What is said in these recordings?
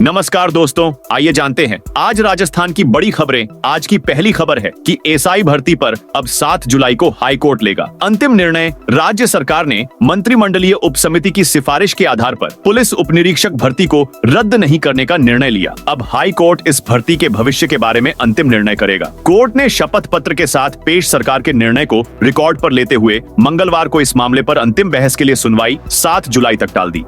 नमस्कार दोस्तों, आइए जानते हैं आज राजस्थान की बड़ी खबरें। आज की पहली खबर है कि एसआई भर्ती पर अब 7 जुलाई को हाई कोर्ट लेगा अंतिम निर्णय। राज्य सरकार ने मंत्रिमंडलीय उप समिति की सिफारिश के आधार पर पुलिस उप निरीक्षक भर्ती को रद्द नहीं करने का निर्णय लिया। अब हाई कोर्ट इस भर्ती के भविष्य के बारे में अंतिम निर्णय करेगा। कोर्ट ने शपथ पत्र के साथ पेश सरकार के निर्णय को रिकॉर्ड पर लेते हुए मंगलवार को इस मामले पर अंतिम बहस के लिए सुनवाई 7 जुलाई तक टाल दी।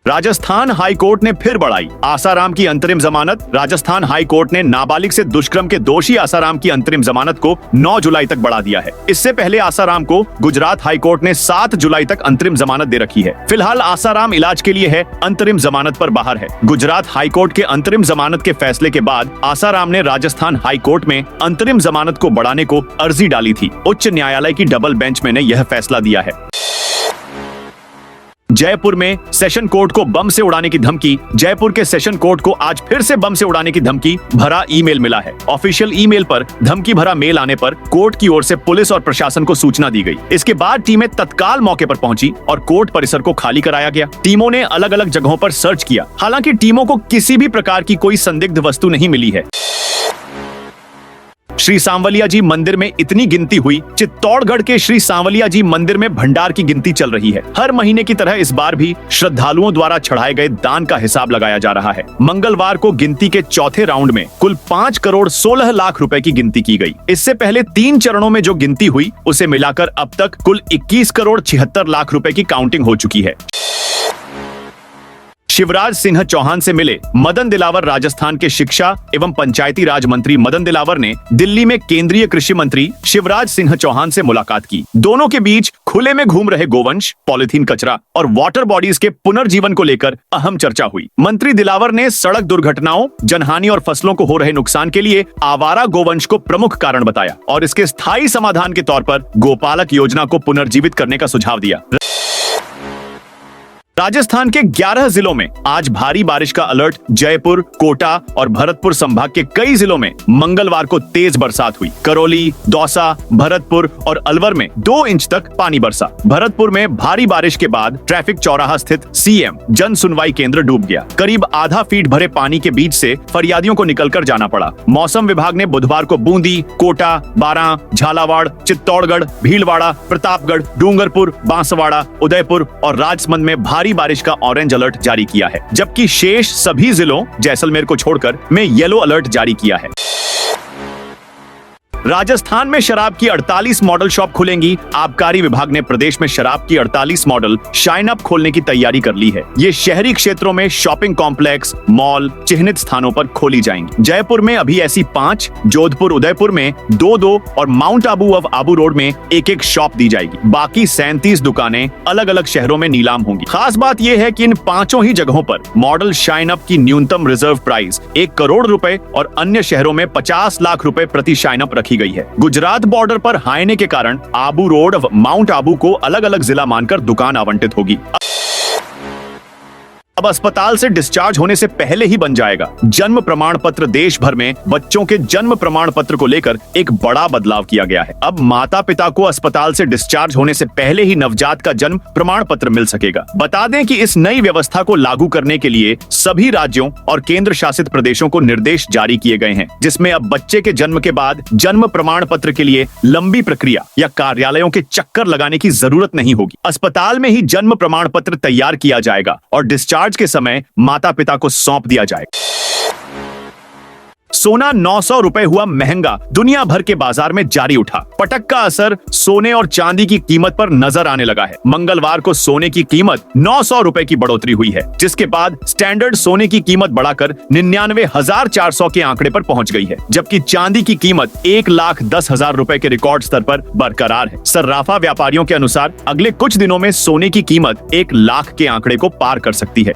राजस्थान हाई कोर्ट ने फिर बढ़ाई आसाराम की अंतरिम जमानत। राजस्थान हाई कोर्ट ने नाबालिग से दुष्कर्म के दोषी आसाराम की अंतरिम जमानत को 9 जुलाई तक बढ़ा दिया है। इससे पहले आसाराम को गुजरात हाई कोर्ट ने 7 जुलाई तक अंतरिम जमानत दे रखी है। फिलहाल आसाराम इलाज के लिए है, अंतरिम जमानत पर बाहर है। गुजरात हाई कोर्ट के अंतरिम जमानत के फैसले के बाद आसाराम ने राजस्थान हाई कोर्ट में अंतरिम जमानत को बढ़ाने को अर्जी डाली थी। उच्च न्यायालय की डबल बेंच में ने यह फैसला दिया है। जयपुर में सेशन कोर्ट को बम से उड़ाने की धमकी। जयपुर के सेशन कोर्ट को आज फिर से बम से उड़ाने की धमकी भरा ईमेल मिला है। ऑफिशियल ईमेल पर धमकी भरा मेल आने पर कोर्ट की ओर से पुलिस और प्रशासन को सूचना दी गई। इसके बाद टीमें तत्काल मौके पर पहुंची और कोर्ट परिसर को खाली कराया गया। टीमों ने अलग अलग जगहों पर सर्च किया। हालांकि टीमों को किसी भी प्रकार की कोई संदिग्ध वस्तु नहीं मिली है। श्री सांवलिया जी मंदिर में इतनी गिनती हुई। चित्तौड़गढ़ के श्री सांवलिया जी मंदिर में भंडार की गिनती चल रही है। हर महीने की तरह इस बार भी श्रद्धालुओं द्वारा चढ़ाए गए दान का हिसाब लगाया जा रहा है। मंगलवार को गिनती के चौथे राउंड में कुल 5 करोड़ 16 लाख रुपए की गिनती की गई। इससे पहले 3 चरणों में जो गिनती हुई उसे मिलाकर अब तक कुल 21 करोड़ 76 लाख रुपए की काउंटिंग हो चुकी है। शिवराज सिंह चौहान से मिले मदन दिलावर। राजस्थान के शिक्षा एवं पंचायती राज मंत्री मदन दिलावर ने दिल्ली में केंद्रीय कृषि मंत्री शिवराज सिंह चौहान से मुलाकात की। दोनों के बीच खुले में घूम रहे गोवंश, पॉलिथीन कचरा और वाटर बॉडीज के पुनर्जीवन को लेकर अहम चर्चा हुई। मंत्री दिलावर ने सड़क दुर्घटनाओं, जनहानि और फसलों को हो रहे नुकसान के लिए आवारा गोवंश को प्रमुख कारण बताया और इसके स्थायी समाधान के तौर पर गोपालक योजना को पुनर्जीवित करने का सुझाव दिया। राजस्थान के 11 जिलों में आज भारी बारिश का अलर्ट। जयपुर, कोटा और भरतपुर संभाग के कई जिलों में मंगलवार को तेज बरसात हुई। करौली, दौसा, भरतपुर और अलवर में 2 इंच तक पानी बरसा। भरतपुर में भारी बारिश के बाद ट्रैफिक चौराहा स्थित सीएम जन सुनवाई केंद्र डूब गया। करीब आधा फीट भरे पानी के बीच से फरियादियों को निकलकर जाना पड़ा। मौसम विभाग ने बुधवार को बूंदी, कोटा, बारां, झालावाड़, चित्तौड़गढ़, भीलवाड़ा, प्रतापगढ़, डूंगरपुर, बांसवाड़ा, उदयपुर और राजसमंद में भारी बारिश का ऑरेंज अलर्ट जारी किया है, जबकि शेष सभी जिलों जैसलमेर को छोड़कर में येलो अलर्ट जारी किया है। राजस्थान में शराब की 48 मॉडल शॉप खुलेंगी। आबकारी विभाग ने प्रदेश में शराब की 48 मॉडल शाइन अप खोलने की तैयारी कर ली है। ये शहरी क्षेत्रों में शॉपिंग कॉम्प्लेक्स, मॉल, चिन्हित स्थानों पर खोली जाएंगी। जयपुर में अभी ऐसी 5, जोधपुर, उदयपुर में 2-2 और माउंट आबू व आबू रोड में 1-1 शॉप दी जाएगी। बाकी 37 दुकानें अलग अलग शहरों में नीलाम होंगी। खास बात यह है कि इन 5 ही जगहों पर मॉडल शाइन अप की न्यूनतम रिजर्व प्राइस 1 करोड़ रुपए और अन्य शहरों में 50 लाख रुपए प्रति शाइन अप रखी गई है। गुजरात बॉर्डर पर हाईने के कारण आबू रोड व माउंट आबू को अलग अलग जिला मानकर दुकान आवंटित होगी। अब अस्पताल से डिस्चार्ज होने से पहले ही बन जाएगा जन्म प्रमाण पत्र। देश भर में बच्चों के जन्म प्रमाण पत्र को लेकर एक बड़ा बदलाव किया गया है। अब माता पिता को अस्पताल से डिस्चार्ज होने से पहले ही नवजात का जन्म प्रमाण पत्र मिल सकेगा। बता दें कि इस नई व्यवस्था को लागू करने के लिए सभी राज्यों और केंद्र शासित प्रदेशों को निर्देश जारी किए गए हैं, जिसमें अब बच्चे के जन्म के बाद जन्म प्रमाण पत्र के लिए लंबी प्रक्रिया या कार्यालयों के चक्कर लगाने की जरूरत नहीं होगी। अस्पताल में ही जन्म प्रमाण पत्र तैयार किया जाएगा और डिस्चार्ज के समय माता पिता को सौंप दिया जाएगा। सोना 900 रुपए हुआ महंगा। दुनिया भर के बाजार में जारी उठा पटक का असर सोने और चांदी की कीमत पर नजर आने लगा है। मंगलवार को सोने की कीमत 900 रुपए की बढ़ोतरी हुई है, जिसके बाद स्टैंडर्ड सोने की कीमत बढ़ाकर 99,400 के आंकड़े पर पहुंच गई है, जबकि चांदी की कीमत 1,10,000 रुपए के रिकॉर्ड स्तर पर बरकरार है। सर्राफा व्यापारियों के अनुसार अगले कुछ दिनों में सोने की कीमत 1 लाख के आंकड़े को पार कर सकती है।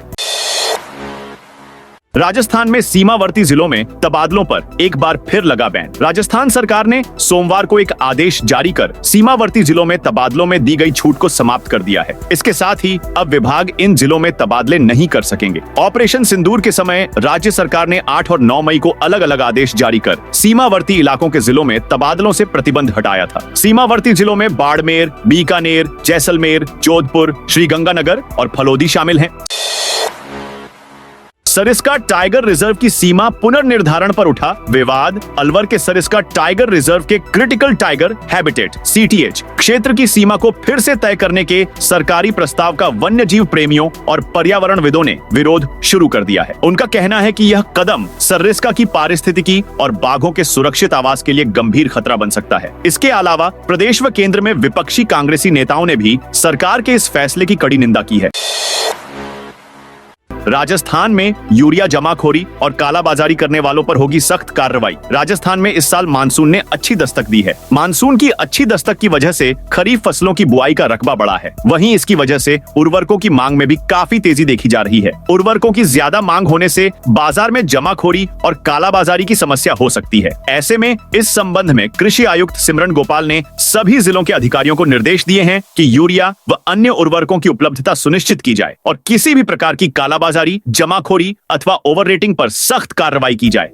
राजस्थान में सीमावर्ती जिलों में तबादलों पर एक बार फिर लगा बैन। राजस्थान सरकार ने सोमवार को एक आदेश जारी कर सीमावर्ती जिलों में तबादलों में दी गई छूट को समाप्त कर दिया है। इसके साथ ही अब विभाग इन जिलों में तबादले नहीं कर सकेंगे। ऑपरेशन सिंदूर के समय राज्य सरकार ने 8 और 9 मई को अलग अलग आदेश जारी कर सीमावर्ती इलाकों के जिलों में तबादलों से प्रतिबंध हटाया था। सीमावर्ती जिलों में बाड़मेर, बीकानेर, जैसलमेर, जोधपुर, श्रीगंगानगर और फलोदी शामिल हैं। सरिस्का टाइगर रिजर्व की सीमा पुनर्निर्धारण पर उठा विवाद। अलवर के सरिस्का टाइगर रिजर्व के क्रिटिकल टाइगर हैबिटेट (CTH) क्षेत्र की सीमा को फिर से तय करने के सरकारी प्रस्ताव का वन्यजीव प्रेमियों और पर्यावरणविदों ने विरोध शुरू कर दिया है। उनका कहना है कि यह कदम सरिस्का की पारिस्थितिकी और बाघों के सुरक्षित आवास के लिए गंभीर खतरा बन सकता है। इसके अलावा प्रदेश व केंद्र में विपक्षी कांग्रेसी नेताओं ने भी सरकार के इस फैसले की कड़ी निंदा की है। राजस्थान में यूरिया जमाखोरी और कालाबाजारी करने वालों पर होगी सख्त कार्रवाई। राजस्थान में इस साल मानसून ने अच्छी दस्तक दी है। मानसून की अच्छी दस्तक की वजह से खरीफ फसलों की बुआई का रकबा बढ़ा है। वहीं इसकी वजह से उर्वरकों की मांग में भी काफी तेजी देखी जा रही है। उर्वरकों की ज्यादा मांग होने से बाजार में जमाखोरी और कालाबाजारी की समस्या हो सकती है। ऐसे में इस संबंध में कृषि आयुक्त सिमरन गोपाल ने सभी जिलों के अधिकारियों को निर्देश दिए हैं कि यूरिया व अन्य उर्वरकों की उपलब्धता सुनिश्चित की जाए और किसी भी प्रकार की कालाबाजारी, जमाखोरी अथवा ओवर रेटिंग पर सख्त कार्रवाई की जाए।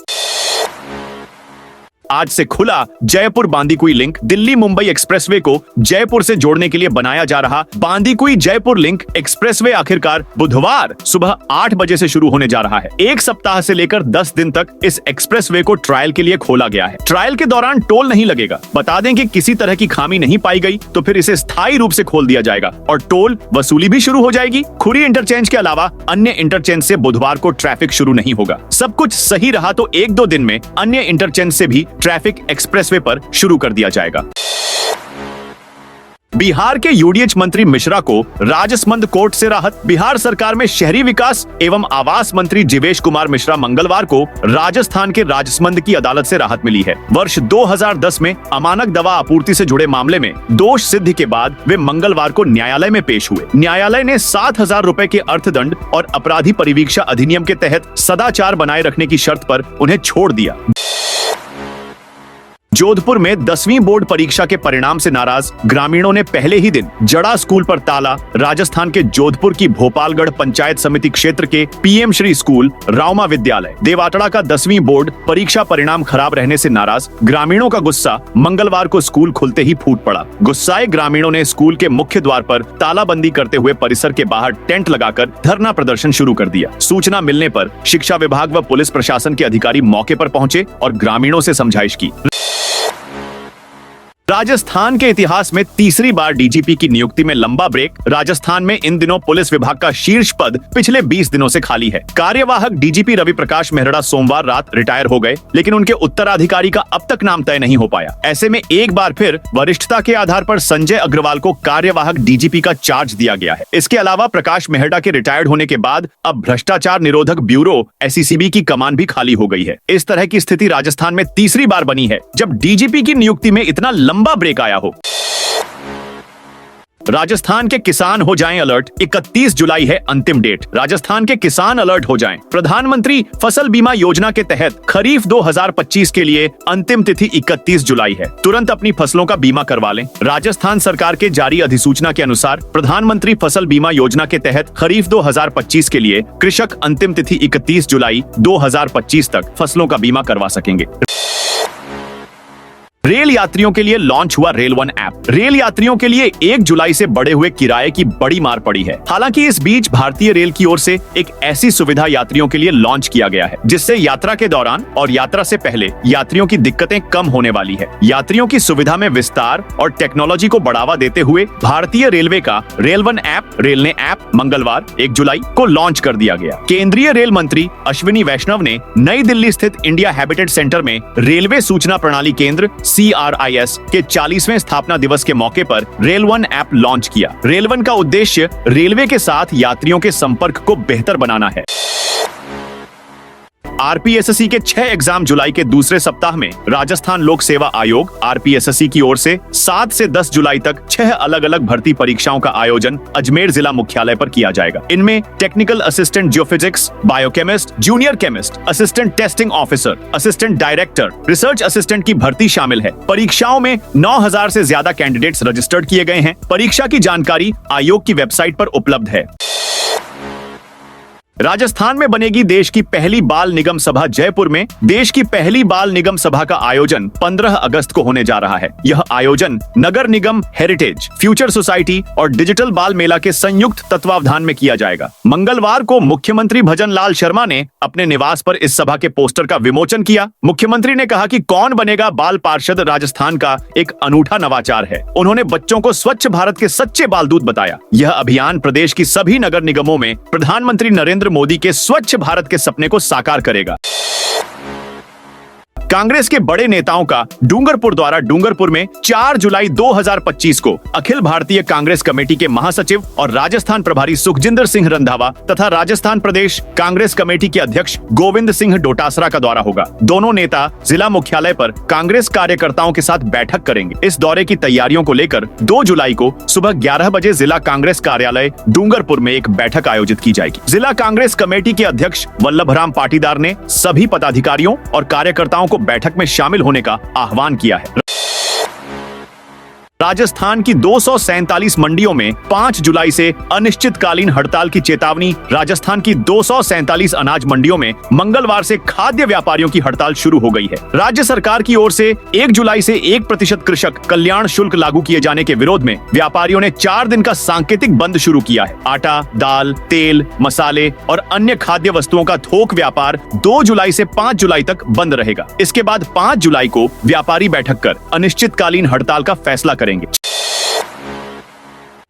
आज से खुला जयपुर बांदीकुई लिंक। दिल्ली मुंबई एक्सप्रेसवे को जयपुर से जोड़ने के लिए बनाया जा रहा बांदीकुई जयपुर लिंक एक्सप्रेसवे आखिरकार बुधवार सुबह 8 बजे से शुरू होने जा रहा है। एक सप्ताह से लेकर 10 दिन तक इस एक्सप्रेसवे को ट्रायल के लिए खोला गया है। ट्रायल के दौरान टोल नहीं लगेगा। बता दें कि किसी तरह की खामी नहीं पाई गई तो फिर इसे स्थायी रूप से खोल दिया जाएगा और टोल वसूली भी शुरू हो जाएगी। खुरी इंटरचेंज के अलावा अन्य इंटरचेंज से बुधवार को ट्रैफिक शुरू नहीं होगा। सब कुछ सही रहा तो 1-2 दिन में अन्य इंटरचेंज से भी ट्रैफिक एक्सप्रेसवे पर शुरू कर दिया जाएगा। बिहार के यूडीएच मंत्री मिश्रा को राजसमंद कोर्ट से राहत। बिहार सरकार में शहरी विकास एवं आवास मंत्री जीवेश कुमार मिश्रा मंगलवार को राजस्थान के राजसमंद की अदालत से राहत मिली है। वर्ष 2010 में अमानक दवा आपूर्ति से जुड़े मामले में दोष सिद्धि के बाद वे मंगलवार को न्यायालय में पेश हुए। न्यायालय ने 7,000 रुपए के अर्थदंड और अपराधी परिवीक्षा अधिनियम के तहत सदाचार बनाए रखने की शर्त पर उन्हें छोड़ दिया। जोधपुर में 10वीं बोर्ड परीक्षा के परिणाम से नाराज ग्रामीणों ने पहले ही दिन जड़ा स्कूल पर ताला। राजस्थान के जोधपुर की भोपालगढ़ पंचायत समिति क्षेत्र के पीएम श्री स्कूल, रावमा विद्यालय, देवाटड़ा का 10वीं बोर्ड परीक्षा परिणाम खराब रहने से नाराज ग्रामीणों का गुस्सा मंगलवार को स्कूल खुलते ही फूट पड़ा। गुस्साए ग्रामीणों ने स्कूल के मुख्य द्वार पर तालाबंदी करते हुए परिसर के बाहर टेंट लगाकर धरना प्रदर्शन शुरू कर दिया। सूचना मिलने पर शिक्षा विभाग व पुलिस प्रशासन के अधिकारी मौके पर पहुंचे और ग्रामीणों से समझाइश की। राजस्थान के इतिहास में तीसरी बार डीजीपी की नियुक्ति में लंबा ब्रेक। राजस्थान में इन दिनों पुलिस विभाग का शीर्ष पद पिछले 20 दिनों से खाली है। कार्यवाहक डीजीपी रवि प्रकाश मेहरा सोमवार रात रिटायर हो गए, लेकिन उनके उत्तराधिकारी का अब तक नाम तय नहीं हो पाया। ऐसे में एक बार फिर वरिष्ठता के आधार पर संजय अग्रवाल को कार्यवाहक डीजीपी का चार्ज दिया गया है। इसके अलावा प्रकाश मेहरा के रिटायर्ड होने के बाद अब भ्रष्टाचार निरोधक ब्यूरो SECB की कमान भी खाली हो गई है। इस तरह की स्थिति राजस्थान में तीसरी बार बनी है जब डीजीपी की नियुक्ति में इतना लंबा ब्रेक आया हो। राजस्थान के किसान हो जाएं अलर्ट। 31 जुलाई है अंतिम डेट। राजस्थान के किसान अलर्ट हो जाएं। प्रधानमंत्री फसल बीमा योजना के तहत खरीफ 2025 के लिए अंतिम तिथि 31 जुलाई है। तुरंत अपनी फसलों का बीमा करवा लें। राजस्थान सरकार के जारी अधिसूचना के अनुसार प्रधानमंत्री फसल बीमा योजना के तहत खरीफ 2025 के लिए कृषक अंतिम तिथि 31 जुलाई 2025 तक फसलों का बीमा करवा सकेंगे। रेल यात्रियों के लिए लॉन्च हुआ रेल वन ऐप। रेल यात्रियों के लिए 1 जुलाई से बढ़े हुए किराए की बड़ी मार पड़ी है। हालांकि इस बीच भारतीय रेल की ओर से एक ऐसी सुविधा यात्रियों के लिए लॉन्च किया गया है जिससे यात्रा के दौरान और यात्रा से पहले यात्रियों की दिक्कतें कम होने वाली है। यात्रियों की सुविधा में विस्तार और टेक्नोलॉजी को बढ़ावा देते हुए भारतीय रेलवे का रेल वन ऐप, रेलने ऐप मंगलवार 1 जुलाई को लॉन्च कर दिया गया। केंद्रीय रेल मंत्री अश्विनी वैष्णव ने नई दिल्ली स्थित इंडिया हैबिटेट सेंटर में रेलवे सूचना प्रणाली केंद्र CRIS के 40वें स्थापना दिवस के मौके पर रेल वन ऐप लॉन्च किया। रेल वन का उद्देश्य रेलवे के साथ यात्रियों के संपर्क को बेहतर बनाना है। RPSSC के 6 एग्जाम जुलाई के दूसरे सप्ताह में राजस्थान लोक सेवा आयोग RPSSC की ओर से 7 से 10 जुलाई तक 6 अलग अलग भर्ती परीक्षाओं का आयोजन अजमेर जिला मुख्यालय पर किया जाएगा। इनमें technical assistant geophysics, biochemist, junior chemist, assistant testing officer, assistant director, research assistant की भर्ती शामिल है। परीक्षाओं में 9,000 से ज्यादा कैंडिडेट्स रजिस्टर्ड किए गए हैं। परीक्षा की जानकारी आयोग की वेबसाइट पर उपलब्ध है। राजस्थान में बनेगी देश की पहली बाल निगम सभा। जयपुर में देश की पहली बाल निगम सभा का आयोजन 15 अगस्त को होने जा रहा है। यह आयोजन नगर निगम, हेरिटेज, फ्यूचर सोसाइटी और डिजिटल बाल मेला के संयुक्त तत्वावधान में किया जाएगा। मंगलवार को मुख्यमंत्री भजन लाल शर्मा ने अपने निवास पर इस सभा के पोस्टर का विमोचन किया। मुख्यमंत्री ने कहा कि कौन बनेगा बाल पार्षद राजस्थान का एक अनूठा नवाचार है। उन्होंने बच्चों को स्वच्छ भारत के सच्चे बालदूत बताया। यह अभियान प्रदेश की सभी नगर निगमों में प्रधानमंत्री नरेंद्र मोदी के स्वच्छ भारत के सपने को साकार करेगा। कांग्रेस के बड़े नेताओं का डूंगरपुर द्वारा डूंगरपुर में 4 जुलाई 2025 को अखिल भारतीय कांग्रेस कमेटी के महासचिव और राजस्थान प्रभारी सुखजिंदर सिंह रंधावा तथा राजस्थान प्रदेश कांग्रेस कमेटी के अध्यक्ष गोविंद सिंह डोटासरा का दौरा होगा। दोनों नेता जिला मुख्यालय पर कांग्रेस कार्यकर्ताओं के साथ बैठक करेंगे। इस दौरे की तैयारियों को लेकर 2 जुलाई को सुबह 11 बजे जिला कांग्रेस कार्यालय डूंगरपुर में एक बैठक आयोजित की जाएगी। जिला कांग्रेस कमेटी के अध्यक्ष वल्लभराम पाटीदार ने सभी पदाधिकारियों और कार्यकर्ताओं को बैठक में शामिल होने का आह्वान किया है। राजस्थान की 247 मंडियों में 5 जुलाई से अनिश्चितकालीन हड़ताल की चेतावनी। राजस्थान की 247 अनाज मंडियों में मंगलवार से खाद्य व्यापारियों की हड़ताल शुरू हो गई है। राज्य सरकार की ओर से 1 जुलाई से 1% कृषक कल्याण शुल्क लागू किए जाने के विरोध में व्यापारियों ने 4 दिन का सांकेतिक बंद शुरू किया है। आटा, दाल, तेल, मसाले और अन्य खाद्य वस्तुओं का थोक व्यापार 2 जुलाई से 5 जुलाई तक बंद रहेगा। इसके बाद 5 जुलाई को व्यापारी बैठक कर अनिश्चितकालीन हड़ताल का फैसला करेंगे।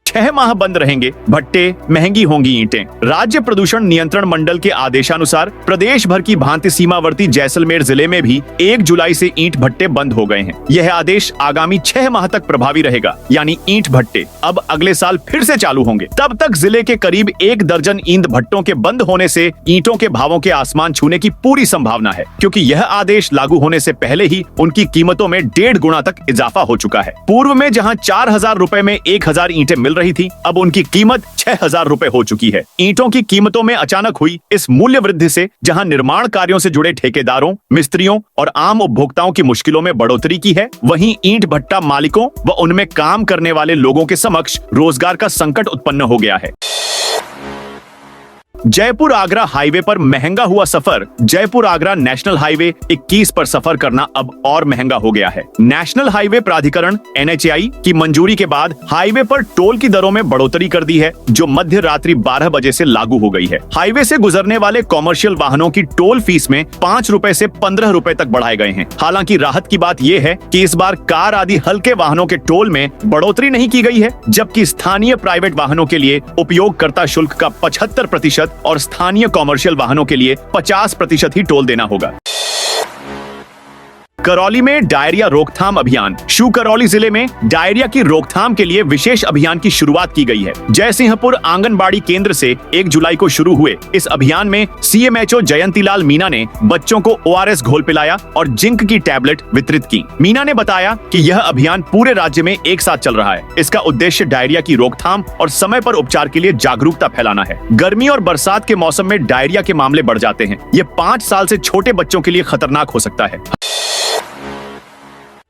6 माह बंद रहेंगे भट्टे, महंगी होंगी ईंटें। राज्य प्रदूषण नियंत्रण मंडल के आदेशानुसार प्रदेश भर की भांति सीमावर्ती जैसलमेर जिले में भी 1 जुलाई से ईंट भट्टे बंद हो गए हैं। यह आदेश आगामी 6 माह तक प्रभावी रहेगा, यानी ईंट भट्टे अब अगले साल फिर से चालू होंगे। तब तक जिले के करीब 1 दर्जन ईंट भट्टों के बंद होने से ईंटों के भावों के आसमान छूने की पूरी संभावना है, क्योंकि यह आदेश लागू होने से पहले ही उनकी कीमतों में 1.5 गुना तक इजाफा हो चुका है। पूर्व में जहाँ 4,000 रुपए में 1,000 ईंटें मिल रही थी, अब उनकी कीमत 6,000 रुपए हो चुकी है। ईंटों की कीमतों में अचानक हुई इस मूल्य वृद्धि से जहां निर्माण कार्यों से जुड़े ठेकेदारों, मिस्त्रियों और आम उपभोक्ताओं की मुश्किलों में बढ़ोतरी की है, वहीं ईंट भट्टा मालिकों व उनमें काम करने वाले लोगों के समक्ष रोजगार का संकट उत्पन्न हो गया है। जयपुर आगरा हाईवे पर महंगा हुआ सफर। जयपुर आगरा नेशनल हाईवे 21 पर सफर करना अब और महंगा हो गया है। नेशनल हाईवे प्राधिकरण NHAI की मंजूरी के बाद हाईवे पर टोल की दरों में बढ़ोतरी कर दी है, जो मध्य रात्रि 12 बजे से लागू हो गई है। हाईवे से गुजरने वाले कॉमर्शियल वाहनों की टोल फीस में 5 रुपए से 15 रुपए तक बढ़ाए गए हैं। हालांकि राहत की बात यह है कि इस बार कार आदि हल्के वाहनों के टोल में बढ़ोतरी नहीं की गई है, जबकि स्थानीय प्राइवेट वाहनों के लिए उपयोगकर्ता शुल्क का 75% और स्थानीय कॉमर्शियल वाहनों के लिए 50% ही टोल देना होगा। करौली में डायरिया रोकथाम अभियान। शू करौली जिले में डायरिया की रोकथाम के लिए विशेष अभियान की शुरुआत की गई है। जयसिंहपुर आंगनबाड़ी केंद्र से 1 जुलाई को शुरू हुए इस अभियान में CMHO जयंतीलाल मीना ने बच्चों को ORS घोल पिलाया और जिंक की टैबलेट वितरित की। मीना ने बताया कि यह अभियान पूरे राज्य में एक साथ चल रहा है। इसका उद्देश्य डायरिया की रोकथाम और समय पर उपचार के लिए जागरूकता फैलाना है। गर्मी और बरसात के मौसम में डायरिया के मामले बढ़ जाते हैं। ये 5 साल से छोटे बच्चों के लिए खतरनाक हो सकता है।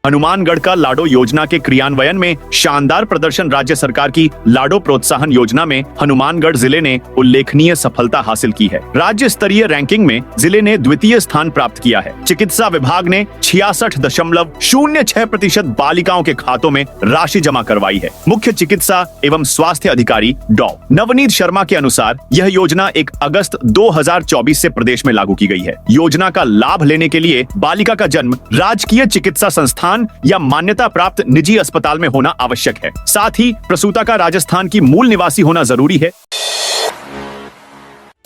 हनुमानगढ़ का लाडो योजना के क्रियान्वयन में शानदार प्रदर्शन। राज्य सरकार की लाडो प्रोत्साहन योजना में हनुमानगढ़ जिले ने उल्लेखनीय सफलता हासिल की है। राज्य स्तरीय रैंकिंग में जिले ने द्वितीय स्थान प्राप्त किया है। चिकित्सा विभाग ने 66.06% बालिकाओं के खातों में राशि जमा करवाई है। मुख्य चिकित्सा एवं स्वास्थ्य अधिकारी डॉ नवनीत शर्मा के अनुसार यह योजना 1 अगस्त 2024 से प्रदेश में लागू की गई है। योजना का लाभ लेने के लिए बालिका का जन्म राजकीय चिकित्सा संस्थान या मान्यता प्राप्त निजी अस्पताल में होना आवश्यक है। साथ ही प्रसूता का राजस्थान की मूल निवासी होना जरूरी है।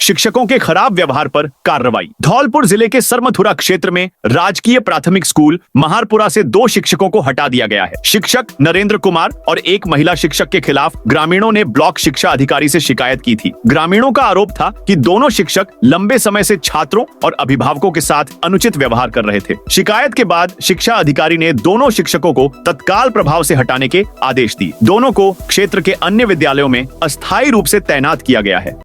शिक्षकों के खराब व्यवहार पर कार्रवाई। धौलपुर जिले के सरमथुरा क्षेत्र में राजकीय प्राथमिक स्कूल महारपुरा से 2 शिक्षकों को हटा दिया गया है। शिक्षक नरेंद्र कुमार और एक महिला शिक्षक के खिलाफ ग्रामीणों ने ब्लॉक शिक्षा अधिकारी से शिकायत की थी। ग्रामीणों का आरोप था कि दोनों शिक्षक लंबे समय से छात्रों और अभिभावकों के साथ अनुचित व्यवहार कर रहे थे। शिकायत के बाद शिक्षा अधिकारी ने दोनों शिक्षकों को तत्काल प्रभाव से हटाने के आदेश दिए। दोनों को क्षेत्र के अन्य विद्यालयों में अस्थायी रूप से तैनात किया गया है।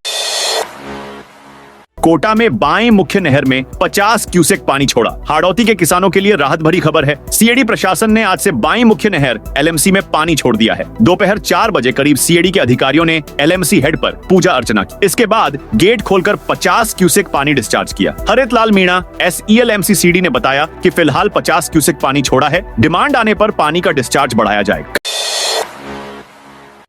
कोटा में बाएं मुख्य नहर में 50 क्यूसेक पानी छोड़ा। हाड़ौती के किसानों के लिए राहत भरी खबर है। सीएडी प्रशासन ने आज से बाएं मुख्य नहर एलएमसी में पानी छोड़ दिया है। दोपहर 4 बजे करीब सीएडी के अधिकारियों ने एलएमसी हेड पर पूजा अर्चना की। इसके बाद गेट खोलकर 50 क्यूसेक पानी डिस्चार्ज किया। हरित लाल मीणा SEL-MCCD ने बताया कि फिलहाल 50 क्यूसेक पानी छोड़ा है। डिमांड आने पर पानी का डिस्चार्ज बढ़ाया जाएगा।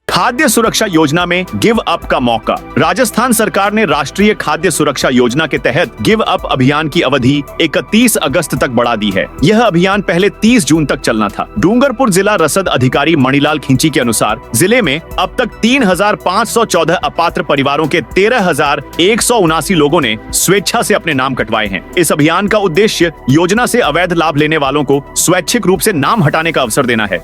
खाद्य सुरक्षा योजना में गिव अप का मौका। राजस्थान सरकार ने राष्ट्रीय खाद्य सुरक्षा योजना के तहत गिव अप अभियान की अवधि 31 अगस्त तक बढ़ा दी है। यह अभियान पहले 30 जून तक चलना था। डूंगरपुर जिला रसद अधिकारी मणिलाल खिंची के अनुसार जिले में अब तक 3,514 अपात्र परिवारों के 13,179 लोगों ने स्वेच्छा से अपने नाम कटवाए हैं। इस अभियान का उद्देश्य योजना से अवैध लाभ लेने वालों को स्वैच्छिक रूप से नाम हटाने का अवसर देना है।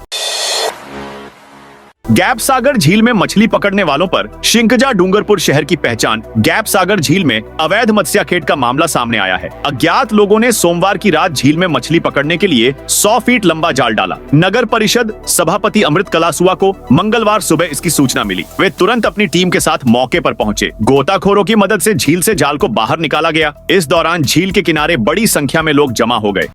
गैप सागर झील में मछली पकड़ने वालों पर शिंकजा डूंगरपुर शहर की पहचान। गैप सागर झील में अवैध मत्स्याखेट का मामला सामने आया है। अज्ञात लोगों ने सोमवार की रात झील में मछली पकड़ने के लिए 100 फीट लंबा जाल डाला। नगर परिषद सभापति अमृत कलासुआ को मंगलवार सुबह इसकी सूचना मिली। वे तुरंत अपनी टीम के साथ मौके पर पहुंचे। गोताखोरों की मदद से झील से जाल को बाहर निकाला गया। इस दौरान झील के किनारे बड़ी संख्या में लोग जमा हो गए।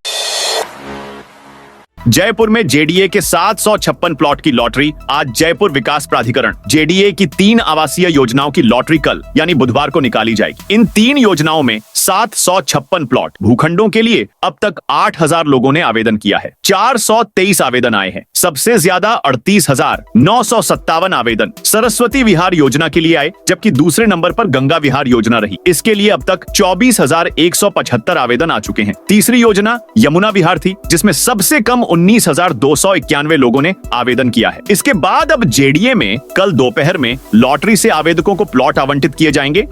जयपुर में जेडीए के 756 प्लॉट की लॉटरी। आज जयपुर विकास प्राधिकरण जेडीए की 3 आवासीय योजनाओं की लॉटरी कल यानी बुधवार को निकाली जाएगी। इन 3 योजनाओं में 756 प्लॉट भूखंडों के लिए अब तक 8,000 लोगों ने आवेदन किया है। 423 आवेदन आए हैं। सबसे ज्यादा 38,957 आवेदन सरस्वती विहार योजना के लिए आए, जबकि दूसरे नंबर पर गंगा विहार योजना रही। इसके लिए अब तक 24,175 आवेदन आ चुके हैं। तीसरी योजना यमुना विहार थी, जिसमें सबसे कम 19,291 लोगों ने आवेदन किया है। इसके बाद अब जेडीए में कल दोपहर में लॉटरी से आवेदकों को प्लॉट आवंटित किए जाएंगे।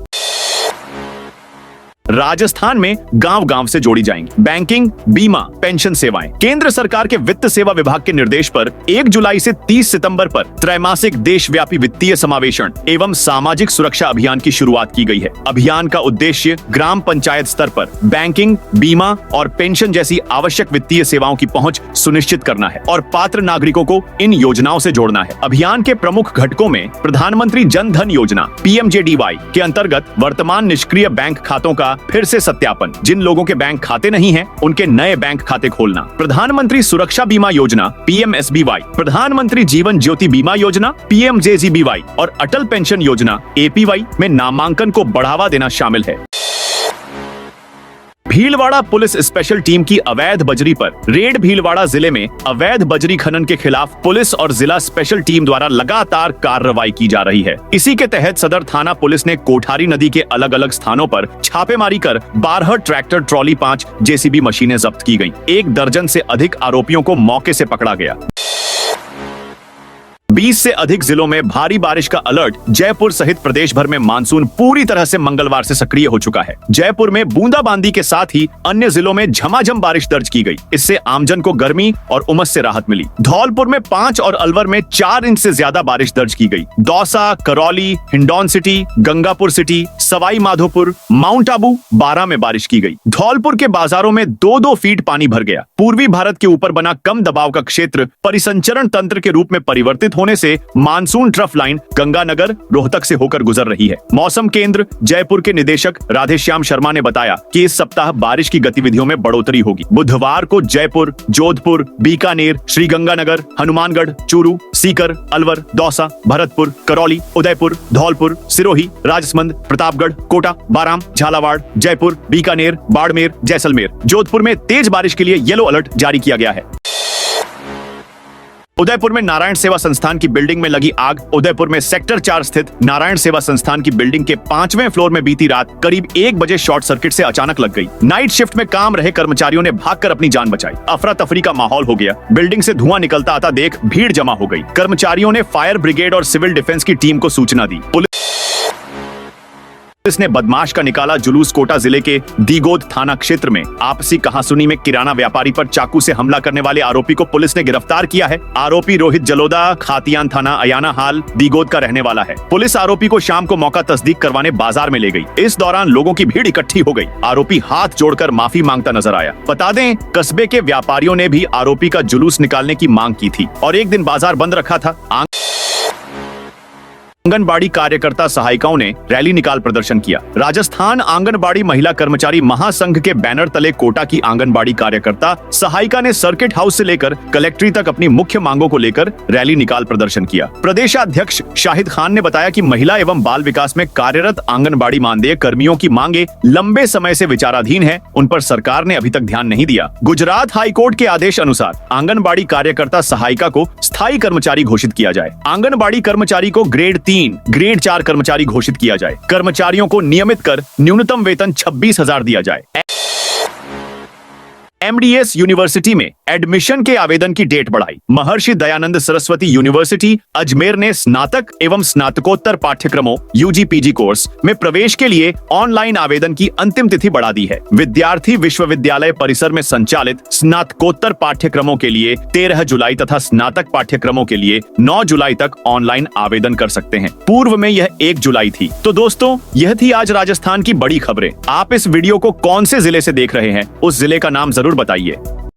राजस्थान में गांव-गांव से जोड़ी जाएंगी बैंकिंग, बीमा, पेंशन सेवाएं। केंद्र सरकार के वित्त सेवा विभाग के निर्देश पर 1 जुलाई से 30 सितंबर पर त्रैमासिक देशव्यापी वित्तीय समावेशन एवं सामाजिक सुरक्षा अभियान की शुरुआत की गई है। अभियान का उद्देश्य ग्राम पंचायत स्तर पर बैंकिंग, बीमा और पेंशन जैसी आवश्यक वित्तीय सेवाओं की पहुंच सुनिश्चित करना है और पात्र नागरिकों को इन योजनाओं से जोड़ना है। अभियान के प्रमुख घटकों में प्रधानमंत्री जन धन योजना PMJDY के अंतर्गत वर्तमान निष्क्रिय बैंक खातों का फिर से सत्यापन, जिन लोगों के बैंक खाते नहीं हैं, उनके नए बैंक खाते खोलना। प्रधानमंत्री सुरक्षा बीमा योजना PMSBY, प्रधानमंत्री जीवन ज्योति बीमा योजना PMJGBY और अटल पेंशन योजना APY में नामांकन को बढ़ावा देना शामिल है। भीलवाड़ा पुलिस स्पेशल टीम की अवैध बजरी पर रेड। भीलवाड़ा जिले में अवैध बजरी खनन के खिलाफ पुलिस और जिला स्पेशल टीम द्वारा लगातार कार्रवाई की जा रही है। इसी के तहत सदर थाना पुलिस ने कोठारी नदी के अलग अलग स्थानों पर छापेमारी कर 12 ट्रैक्टर ट्रॉली, 5 JCB मशीनें जब्त की गईं। 1 दर्जन से अधिक आरोपियों को मौके से पकड़ा गया। 20 से अधिक जिलों में भारी बारिश का अलर्ट। जयपुर सहित प्रदेश भर में मानसून पूरी तरह से मंगलवार से सक्रिय हो चुका है। जयपुर में बूंदाबांदी के साथ ही अन्य जिलों में झमाझम बारिश दर्ज की गई। इससे आमजन को गर्मी और उमस से राहत मिली। धौलपुर में 5 और अलवर में 4 इंच से ज्यादा बारिश दर्ज की गई। Dausa, Karauli, Hindaun city, Gangapur city, Sawai Madhopur, mount Abu, Baran में बारिश की गई। धौलपुर के बाजारों में 2-2 फीट पानी भर गया। पूर्वी भारत के ऊपर बना कम दबाव का क्षेत्र परिसंचरण तंत्र के रूप में परिवर्तित होने से monsoon trough line Ganganagar, Rohtak से होकर गुजर रही है। मौसम केंद्र जयपुर के निदेशक राधेश्याम शर्मा ने बताया कि इस सप्ताह बारिश की गतिविधियों में बढ़ोतरी होगी। बुधवार को जयपुर, जोधपुर, बीकानेर, श्रीगंगानगर, हनुमानगढ़, चूरू, सीकर, अलवर, दौसा, भरतपुर, करौली, उदयपुर, धौलपुर, सिरोही, राजसमंद, प्रतापगढ़, कोटा, बाराम, झालावाड़, जयपुर, बीकानेर, बाड़मेर, जैसलमेर, जोधपुर में तेज बारिश के लिए येलो अलर्ट जारी किया गया है। उदयपुर में नारायण सेवा संस्थान की बिल्डिंग में लगी आग। उदयपुर में सेक्टर 4 स्थित नारायण सेवा संस्थान की बिल्डिंग के 5वें फ्लोर में बीती रात करीब 1 बजे शॉर्ट सर्किट से अचानक लग गई। नाइट शिफ्ट में काम रहे कर्मचारियों ने भागकर अपनी जान बचाई। अफरा तफरी का माहौल हो गया। बिल्डिंग से धुआं निकलता आता देख भीड़ जमा हो गई। कर्मचारियों ने फायर ब्रिगेड और सिविल डिफेंस की टीम को सूचना दी। पुलिस ने बदमाश का निकाला जुलूस। कोटा जिले के दीगोद थाना क्षेत्र में आपसी कहासुनी में किराना व्यापारी पर चाकू से हमला करने वाले आरोपी को पुलिस ने गिरफ्तार किया है। आरोपी रोहित जलोदा खातियान थाना अयाना हाल दीगोद का रहने वाला है। पुलिस आरोपी को शाम को मौका तस्दीक करवाने बाजार में ले गई। इस दौरान लोगों की भीड़ इकट्ठी हो गई। आरोपी हाथ जोड़कर माफी मांगता नजर आया। बता दें, कस्बे के व्यापारियों ने भी आरोपी का जुलूस निकालने की मांग की थी और एक दिन बाजार बंद रखा था। आंगनबाड़ी कार्यकर्ता सहायिकाओं ने रैली निकाल प्रदर्शन किया। राजस्थान आंगनबाड़ी महिला कर्मचारी महासंघ के बैनर तले कोटा की आंगनबाड़ी कार्यकर्ता सहायिका ने सर्किट हाउस से लेकर कलेक्ट्री तक अपनी मुख्य मांगों को लेकर रैली निकाल प्रदर्शन किया। प्रदेशाध्यक्ष शाहिद खान ने बताया कि महिला एवं बाल विकास में कार्यरत आंगनबाड़ी मानदेय कर्मियों की मांगे लंबे समय से विचाराधीन है, उन पर सरकार ने अभी तक ध्यान नहीं दिया। गुजरात हाईकोर्ट के आदेश अनुसार आंगनबाड़ी कार्यकर्ता सहायिका को स्थायी कर्मचारी घोषित किया जाए। आंगनबाड़ी कर्मचारी को ग्रेड 3, ग्रेड 4 कर्मचारी घोषित किया जाए। कर्मचारियों को नियमित कर न्यूनतम वेतन 26,000 दिया जाए। एमडीएस यूनिवर्सिटी में एडमिशन के आवेदन की डेट बढ़ाई। महर्षि दयानंद सरस्वती यूनिवर्सिटी अजमेर ने स्नातक एवं स्नातकोत्तर पाठ्यक्रमों यूजी-पीजी कोर्स में प्रवेश के लिए ऑनलाइन आवेदन की अंतिम तिथि बढ़ा दी है। विद्यार्थी विश्वविद्यालय परिसर में संचालित स्नातकोत्तर पाठ्यक्रमों के लिए 13 जुलाई तथा स्नातक पाठ्यक्रमों के लिए 9 जुलाई तक ऑनलाइन आवेदन कर सकते हैं। पूर्व में यह 1 जुलाई थी। तो दोस्तों, यह थी आज राजस्थान की बड़ी खबरें। आप इस वीडियो को कौन से जिले से देख रहे हैं, उस जिले का नाम जरूर बताइए।